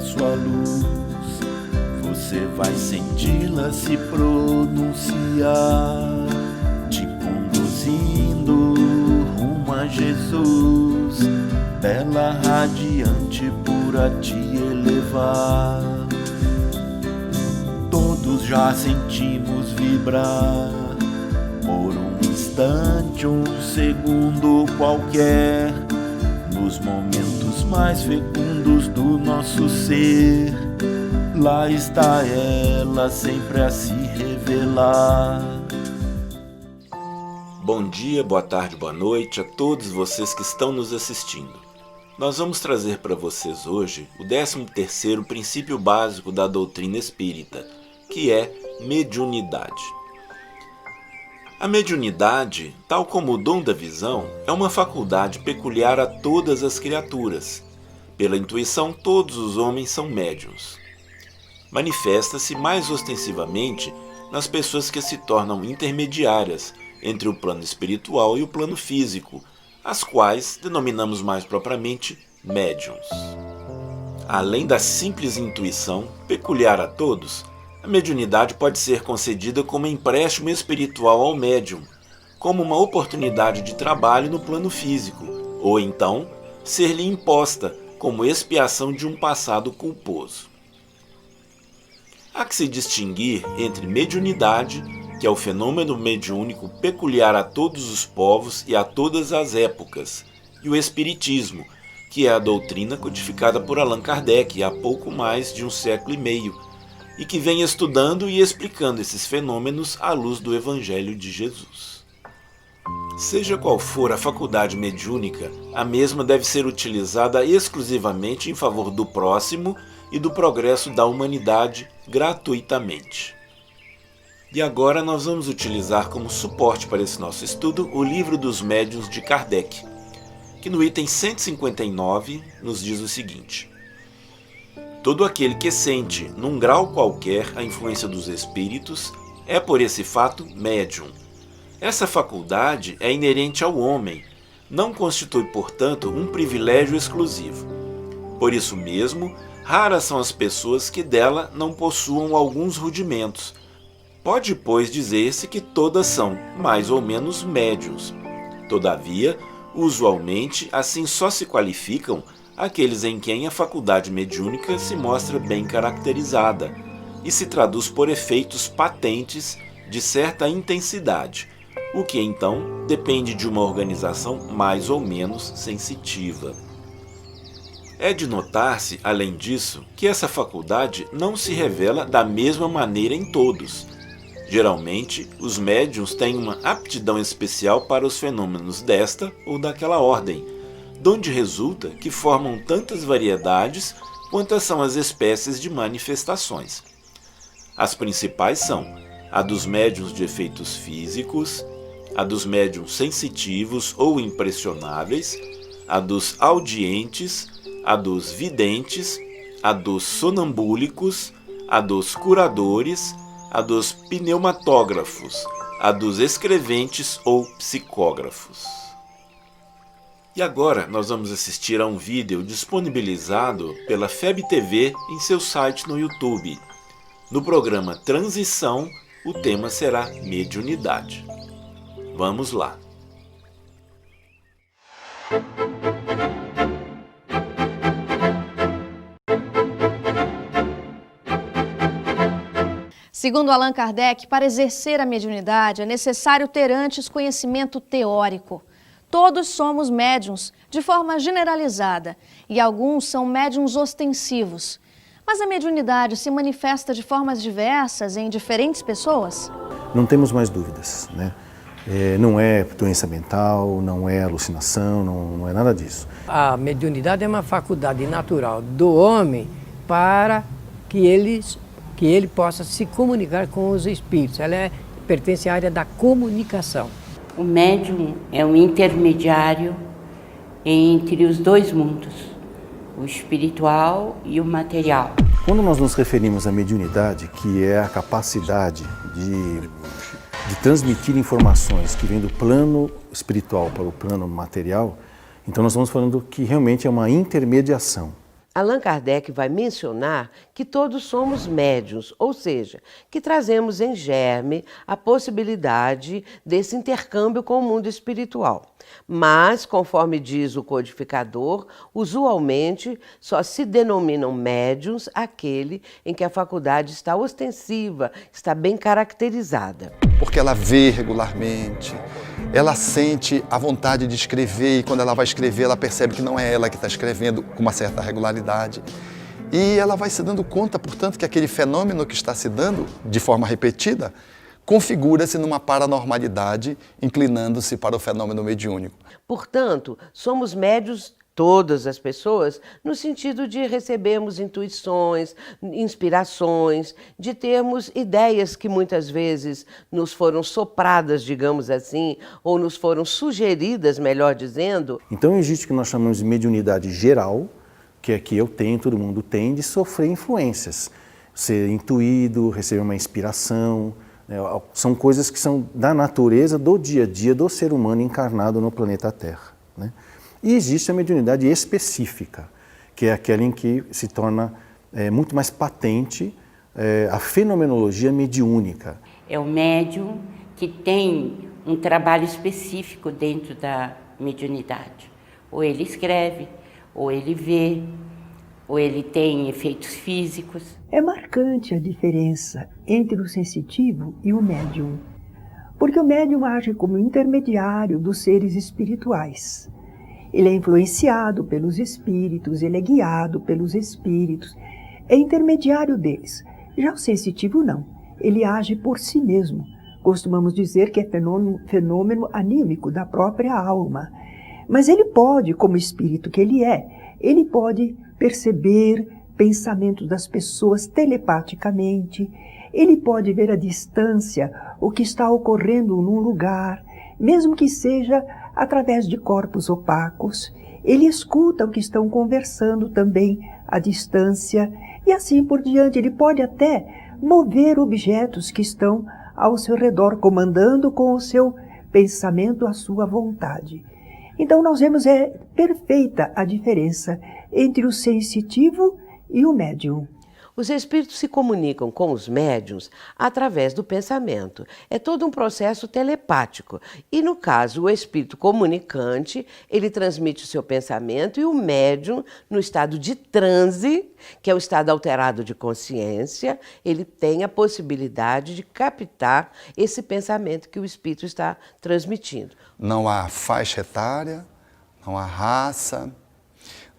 sua luz, você vai senti-la se pronunciar, te conduzindo rumo a Jesus, bela, radiante, pura, te elevar. Todos já sentimos vibrar, por um instante, um segundo qualquer, nos momentos mais fecundos do nosso ser, lá está ela, sempre a se revelar. Bom dia, boa tarde, boa noite a todos vocês que estão nos assistindo. Nós vamos trazer para vocês hoje o 13º princípio básico da doutrina espírita, que é mediunidade. A mediunidade, tal como o dom da visão, é uma faculdade peculiar a todas as criaturas. Pela intuição, todos os homens são médiuns. Manifesta-se mais ostensivamente nas pessoas que se tornam intermediárias entre o plano espiritual e o plano físico, as quais denominamos mais propriamente médiuns. Além da simples intuição, peculiar a todos, a mediunidade pode ser concedida como empréstimo espiritual ao médium, como uma oportunidade de trabalho no plano físico, ou então ser-lhe imposta como expiação de um passado culposo. Há que se distinguir entre mediunidade, que é o fenômeno mediúnico peculiar a todos os povos e a todas as épocas, e o espiritismo, que é a doutrina codificada por Allan Kardec há pouco mais de um século e meio, e que vem estudando e explicando esses fenômenos à luz do Evangelho de Jesus. Seja qual for a faculdade mediúnica, a mesma deve ser utilizada exclusivamente em favor do próximo e do progresso da humanidade gratuitamente. E agora nós vamos utilizar como suporte para esse nosso estudo o Livro dos Médiuns de Kardec, que no item 159 nos diz o seguinte: todo aquele que sente, num grau qualquer, a influência dos espíritos, é por esse fato médium. Essa faculdade é inerente ao homem, não constitui, portanto, um privilégio exclusivo. Por isso mesmo, raras são as pessoas que dela não possuam alguns rudimentos. Pode, pois, dizer-se que todas são, mais ou menos, médiuns. Todavia, usualmente, assim só se qualificam aqueles em quem a faculdade mediúnica se mostra bem caracterizada e se traduz por efeitos patentes de certa intensidade, o que então depende de uma organização mais ou menos sensitiva. É de notar-se, além disso, que essa faculdade não se revela da mesma maneira em todos. Geralmente, os médiuns têm uma aptidão especial para os fenômenos desta ou daquela ordem, donde resulta que formam tantas variedades quantas são as espécies de manifestações. As principais são a dos médiuns de efeitos físicos, a dos médiuns sensitivos ou impressionáveis, a dos audientes, a dos videntes, a dos sonambúlicos, a dos curadores, a dos pneumatógrafos, a dos escreventes ou psicógrafos. E agora nós vamos assistir a um vídeo disponibilizado pela FEB TV em seu site no YouTube. No programa Transição, o tema será mediunidade. Vamos lá! Segundo Allan Kardec, para exercer a mediunidade é necessário ter antes conhecimento teórico. Todos somos médiuns, de forma generalizada, e alguns são médiuns ostensivos. Mas a mediunidade se manifesta de formas diversas em diferentes pessoas? Não temos mais dúvidas, né? Não é doença mental, não é alucinação, não é nada disso. A mediunidade é uma faculdade natural do homem para que ele possa se comunicar com os espíritos. Ela pertence à área da comunicação. O médium é um intermediário entre os dois mundos, o espiritual e o material. Quando nós nos referimos à mediunidade, que é a capacidade de transmitir informações que vêm do plano espiritual para o plano material, então nós estamos falando que realmente é uma intermediação. Allan Kardec vai mencionar que todos somos médiuns, ou seja, que trazemos em germe a possibilidade desse intercâmbio com o mundo espiritual. Mas, conforme diz o codificador, usualmente só se denominam médiuns aquele em que a faculdade está ostensiva, está bem caracterizada. Porque ela vê regularmente, ela sente a vontade de escrever e quando ela vai escrever ela percebe que não é ela que está escrevendo com uma certa regularidade. E ela vai se dando conta, portanto, que aquele fenômeno que está se dando de forma repetida configura-se numa paranormalidade, inclinando-se para o fenômeno mediúnico. Portanto, somos médiuns todas as pessoas, no sentido de recebermos intuições, inspirações, de termos ideias que muitas vezes nos foram sopradas, digamos assim, ou nos foram sugeridas, melhor dizendo. Então existe o que nós chamamos de mediunidade geral, que é que eu tenho, todo mundo tem, de sofrer influências, ser intuído, receber uma inspiração, né? São coisas que são da natureza, do dia a dia do ser humano encarnado no planeta Terra, né? E existe a mediunidade específica, que é aquela em que se torna muito mais patente a fenomenologia mediúnica. É o médium que tem um trabalho específico dentro da mediunidade. Ou ele escreve, ou ele vê, ou ele tem efeitos físicos. É marcante a diferença entre o sensitivo e o médium, porque o médium age como intermediário dos seres espirituais. Ele é influenciado pelos espíritos, ele é guiado pelos espíritos, é intermediário deles. Já o sensitivo não, ele age por si mesmo. Costumamos dizer que é fenômeno anímico da própria alma. Mas ele pode, como espírito que ele é, ele pode perceber pensamentos das pessoas telepaticamente, ele pode ver à distância o que está ocorrendo num lugar, mesmo que seja através de corpos opacos. Ele escuta o que estão conversando também à distância e assim por diante. Ele pode até mover objetos que estão ao seu redor, comandando com o seu pensamento a sua vontade. Então nós vemos perfeita a diferença entre o sensitivo e o médium. Os espíritos se comunicam com os médiuns através do pensamento. É todo um processo telepático. E, no caso, o espírito comunicante, ele transmite o seu pensamento e o médium, no estado de transe, que é o estado alterado de consciência, ele tem a possibilidade de captar esse pensamento que o espírito está transmitindo. Não há faixa etária, não há raça,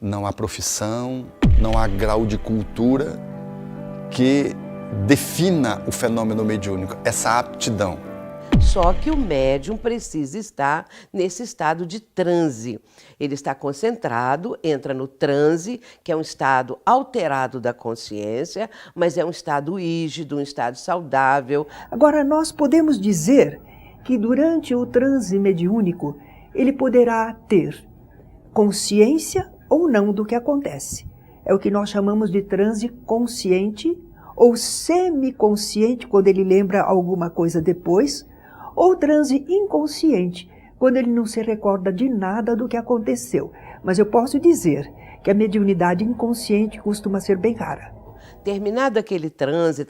não há profissão, não há grau de cultura que defina o fenômeno mediúnico, essa aptidão. Só que o médium precisa estar nesse estado de transe. Ele está concentrado, entra no transe, que é um estado alterado da consciência, mas é um estado rígido, um estado saudável. Agora, nós podemos dizer que durante o transe mediúnico, ele poderá ter consciência ou não do que acontece. É o que nós chamamos de transe consciente ou semiconsciente, quando ele lembra alguma coisa depois, ou transe inconsciente, quando ele não se recorda de nada do que aconteceu. Mas eu posso dizer que a mediunidade inconsciente costuma ser bem rara. Terminado aquele transe,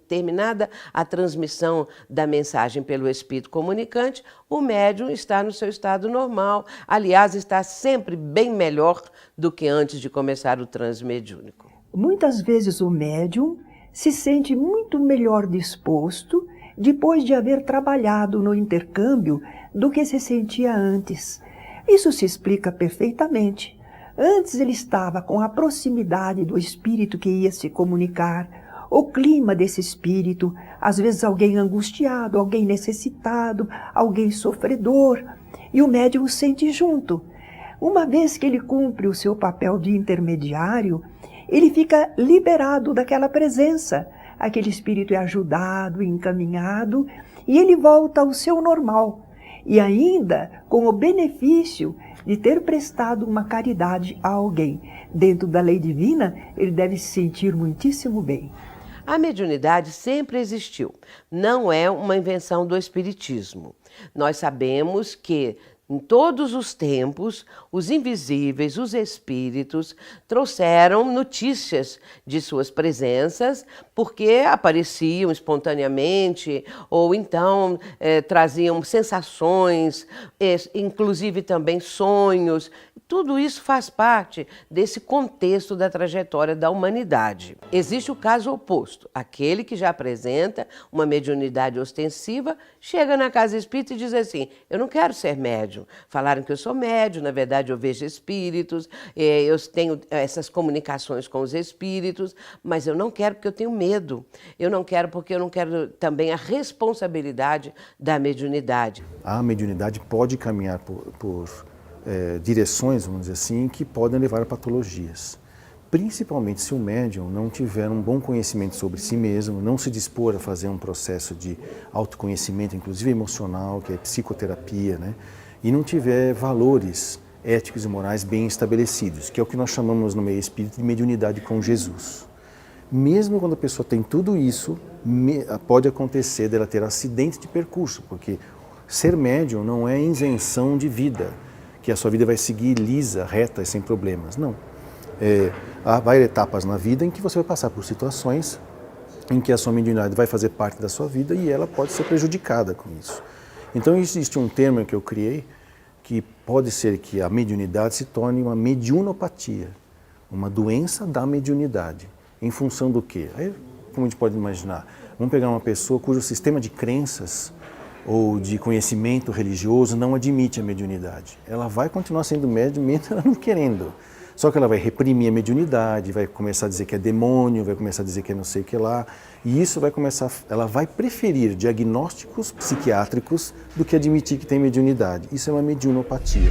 terminada a transmissão da mensagem pelo espírito comunicante, o médium está no seu estado normal. Aliás, está sempre bem melhor do que antes de começar o transe mediúnico. Muitas vezes o médium se sente muito melhor disposto depois de haver trabalhado no intercâmbio do que se sentia antes. Isso se explica perfeitamente. Antes ele estava com a proximidade do espírito que ia se comunicar, o clima desse espírito, às vezes alguém angustiado, alguém necessitado, alguém sofredor, e o médium o sente junto. Uma vez que ele cumpre o seu papel de intermediário, ele fica liberado daquela presença. Aquele espírito é ajudado, encaminhado, e ele volta ao seu normal. E ainda com o benefício de ter prestado uma caridade a alguém. Dentro da lei divina, ele deve se sentir muitíssimo bem. A mediunidade sempre existiu. Não é uma invenção do espiritismo. Nós sabemos que Em todos os tempos, os invisíveis, os espíritos, trouxeram notícias de suas presenças, porque apareciam espontaneamente, ou então traziam sensações, inclusive também sonhos. Tudo isso faz parte desse contexto da trajetória da humanidade. Existe o caso oposto, aquele que já apresenta uma mediunidade ostensiva, chega na casa espírita e diz assim: eu não quero ser médium. Falaram que eu sou médium, na verdade eu vejo espíritos, eu tenho essas comunicações com os espíritos, mas eu não quero porque eu tenho medo. Eu não quero porque eu não quero também a responsabilidade da mediunidade. A mediunidade pode caminhar por direções, vamos dizer assim, que podem levar a patologias. Principalmente se o médium não tiver um bom conhecimento sobre si mesmo, não se dispor a fazer um processo de autoconhecimento, inclusive emocional, que é psicoterapia, né? E não tiver valores éticos e morais bem estabelecidos, que é o que nós chamamos no meio espírita de mediunidade com Jesus. Mesmo quando a pessoa tem tudo isso, pode acontecer dela ter acidente de percurso, porque ser médium não é isenção de vida, que a sua vida vai seguir lisa, reta e sem problemas. Não. Há várias etapas na vida em que você vai passar por situações em que a sua mediunidade vai fazer parte da sua vida e ela pode ser prejudicada com isso. Então existe um termo que eu criei que pode ser que a mediunidade se torne uma mediunopatia, uma doença da mediunidade. Em função do quê? Aí, como a gente pode imaginar, vamos pegar uma pessoa cujo sistema de crenças ou de conhecimento religioso não admite a mediunidade. Ela vai continuar sendo médium mesmo ela não querendo. Só que ela vai reprimir a mediunidade, vai começar a dizer que é demônio, vai começar a dizer que é não sei o que lá. E isso vai começar, ela vai preferir diagnósticos psiquiátricos do que admitir que tem mediunidade. Isso é uma mediunopatia.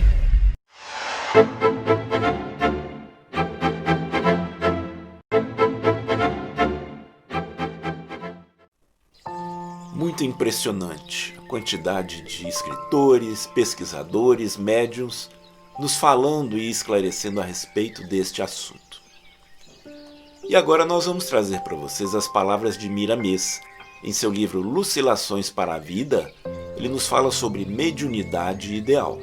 Muito impressionante a quantidade de escritores, pesquisadores, médiuns nos falando e esclarecendo a respeito deste assunto. E agora nós vamos trazer para vocês as palavras de Miramês. Em seu livro Lucilações para a Vida, ele nos fala sobre mediunidade ideal.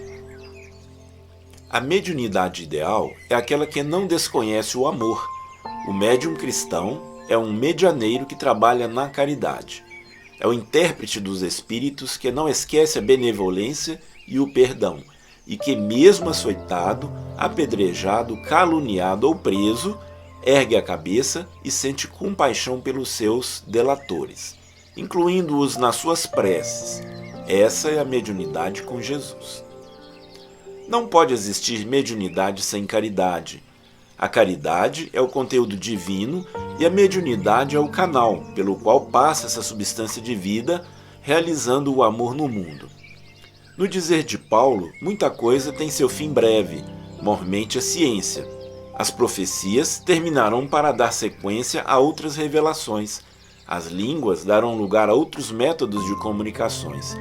A mediunidade ideal é aquela que não desconhece o amor. O médium cristão é um medianeiro que trabalha na caridade. É o intérprete dos espíritos que não esquece a benevolência e o perdão, e que mesmo açoitado, apedrejado, caluniado ou preso, ergue a cabeça e sente compaixão pelos seus delatores, incluindo-os nas suas preces. Essa é a mediunidade com Jesus. Não pode existir mediunidade sem caridade. A caridade é o conteúdo divino e a mediunidade é o canal pelo qual passa essa substância de vida, realizando o amor no mundo. No dizer de Paulo, muita coisa tem seu fim breve, mormente a ciência. As profecias terminarão para dar sequência a outras revelações. As línguas darão lugar a outros métodos de comunicações.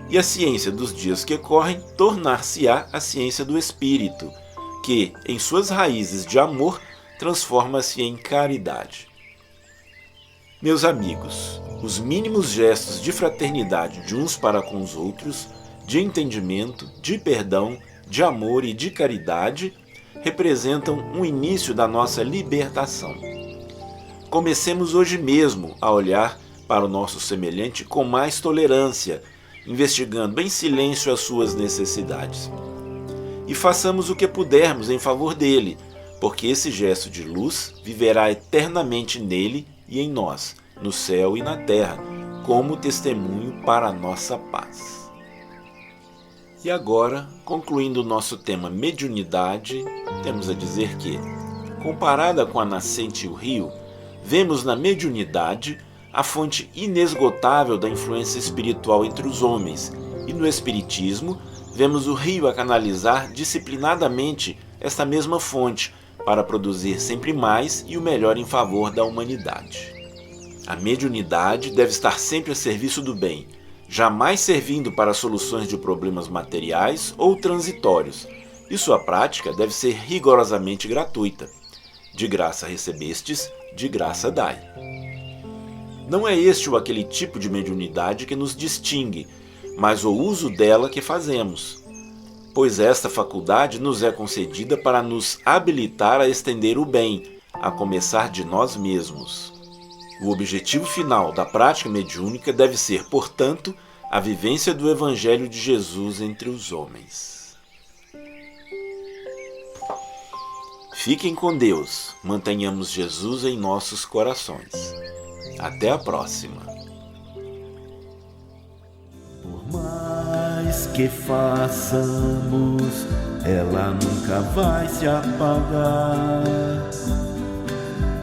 E a ciência dos dias que correm tornar-se-á a ciência do Espírito, que, em suas raízes de amor, transforma-se em caridade. Meus amigos, os mínimos gestos de fraternidade de uns para com os outros, de entendimento, de perdão, de amor e de caridade, representam um início da nossa libertação. Comecemos hoje mesmo a olhar para o nosso semelhante com mais tolerância, investigando em silêncio as suas necessidades. E façamos o que pudermos em favor dele, porque esse gesto de luz viverá eternamente nele e em nós, no céu e na terra, como testemunho para a nossa paz. E agora, concluindo o nosso tema mediunidade, temos a dizer que, comparada com a nascente e o rio, vemos na mediunidade a fonte inesgotável da influência espiritual entre os homens, e no espiritismo vemos o rio a canalizar disciplinadamente esta mesma fonte para produzir sempre mais e o melhor em favor da humanidade. A mediunidade deve estar sempre a serviço do bem, jamais servindo para soluções de problemas materiais ou transitórios, e sua prática deve ser rigorosamente gratuita. De graça recebestes, de graça dai. Não é este ou aquele tipo de mediunidade que nos distingue, mas o uso dela que fazemos. pois esta faculdade nos é concedida para nos habilitar a estender o bem, a começar de nós mesmos. O objetivo final da prática mediúnica deve ser, portanto, a vivência do Evangelho de Jesus entre os homens. Fiquem com Deus, mantenhamos Jesus em nossos corações. Até a próxima. Por mais que façamos, ela nunca vai se apagar,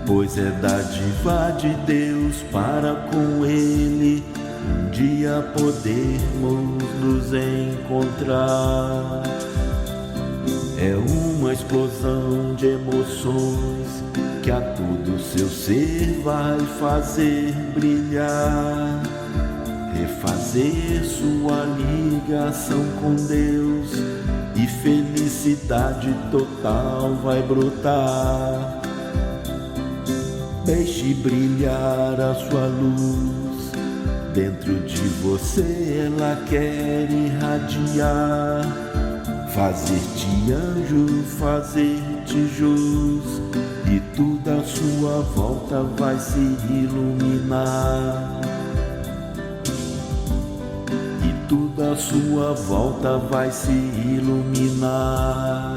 pois é dádiva de Deus para com Ele um dia podermos nos encontrar. É uma explosão de emoções que a todo seu ser vai fazer brilhar, refazer sua ligação com Deus, e felicidade total vai brotar. Deixe brilhar a sua luz, dentro de você ela quer irradiar, fazer-te anjo, fazer-te jus, e tudo à sua volta vai se iluminar. E tudo à sua volta vai se iluminar.